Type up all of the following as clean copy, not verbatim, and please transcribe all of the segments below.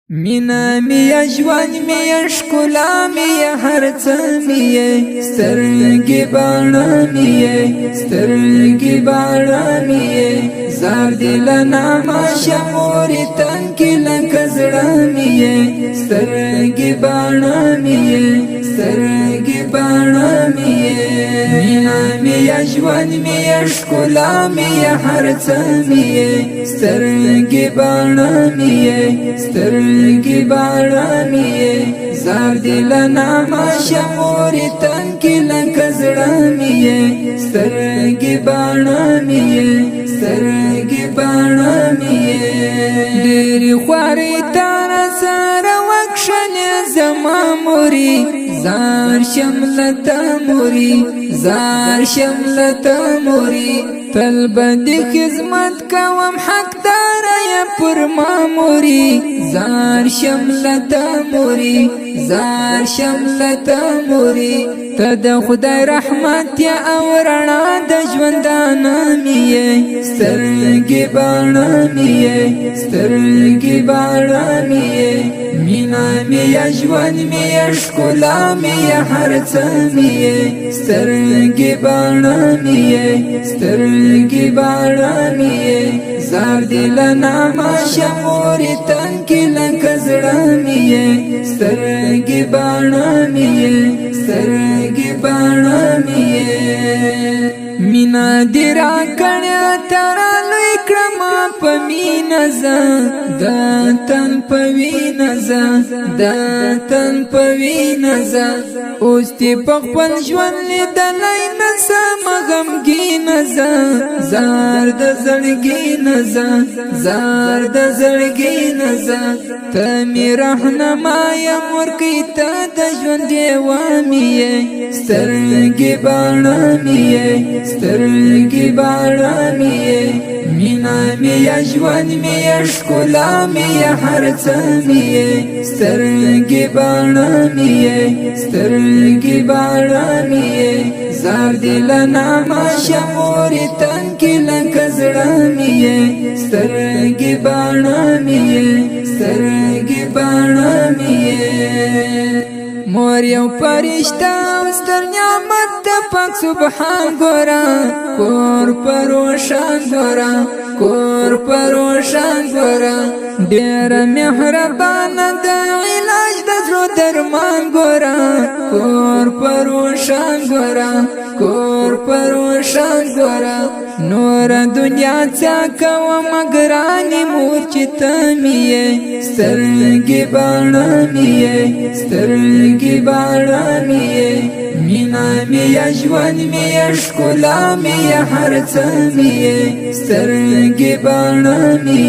مینا میا ژوند میا ښکلا میا هر څه میا سترګې باڼه میا سترګې باڼه میا زار دل نامه شمورې تنکې لکه زړه میا سترګې باڼه میا سترګې باڼه میا مینا میا ژوند میا ښکلا میا هر څه میا سترګې باڼه میا سترګې باڼه میا زار دل نامه شمورې تنکې لکه زړه میا سترګې باڼه میا سترګې باڼه میا ډېرې خوارې تاره سره وکښلې زما مورې زار شملته مورې زار شملته مورې تل به دې خدمت کوم حقدار یا پر ما مورې زار شملته مورې زار شملته مورې ته د خدای رحمت یا او رڼا د ژوندانه مې سترګې باڼه مې سترګې باڼه مې مینا مې ژوند مې ښکلا مې هر څه مې سترګې باڼه مې سترګې باڼه مې زار دل نامه شمورې تنکې لکه زړه مې سترګې باڼه مې سترګې باڼه مې مینا دې راکړې تر لوی کړم په مینه زه د تن په وینه زه د تن په وینه زه اوس دې په خپل ژوند لیدلی نه سم غمګینه زه زار د زړګي نه زه زار د زړګي نه زه ته مې رهنما یم ورکوي ته د ژوند ډېوه مې سترګې باڼه مې سترګې باڼه مې مینا میا ژوند میا ښکلا میا هر څه مې سترګې باڼه مې سترګې باڼه مې زار دل نامه شمورې تنکې لکه زړه مې سترګې باڼه مې سترګې باڼه مې مور یو فرشته او ستر نعمت ته پاک سبحان ګوره کور پروشان ګوره کور پروشان ګوره ډېره مهربانه د علاج د زړه درمان ګوره کور پروشان ګوره کور پروشان ګوره نور دنیا څه کوم ګرانې مور چې ته مې سترګې باڼه مې سترګې باڼه مې مینا میا ژوند میا ښکلا میا هر څه مې سترګې باڼه مې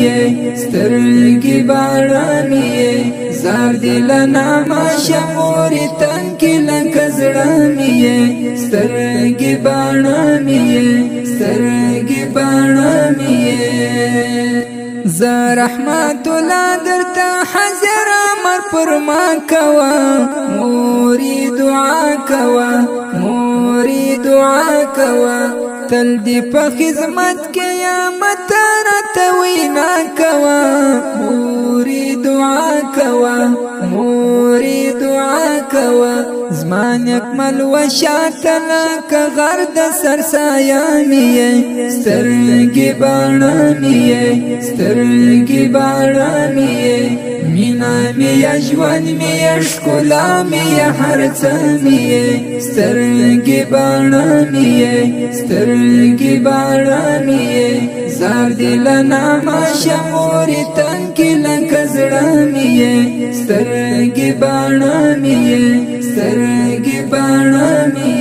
سترګې باڼه مې زار دل نامه شمورې تنکې لکه زړه مې سترګې باڼه مې سترګې باڼه مې زه رحمت الله درته حاضر امر پر ما کوه مورې دعا کوه مورې دعا کوه تل دې په خدمت کې یم ته راته وینا کوه مورې دعا کوه مورې دعا کوه زما نکمل وشاته لکه غر د سر سایه مې سترګې باڼه مې سترګې باڼه مې مینا میا ژوند میا ښکلا میا هر څه مې سترګې باڼه مې سترګې باڼه مې زار دل نامه شمورې تنکې لکه زړه مې سترګې باڼه مې سترګې باڼه مې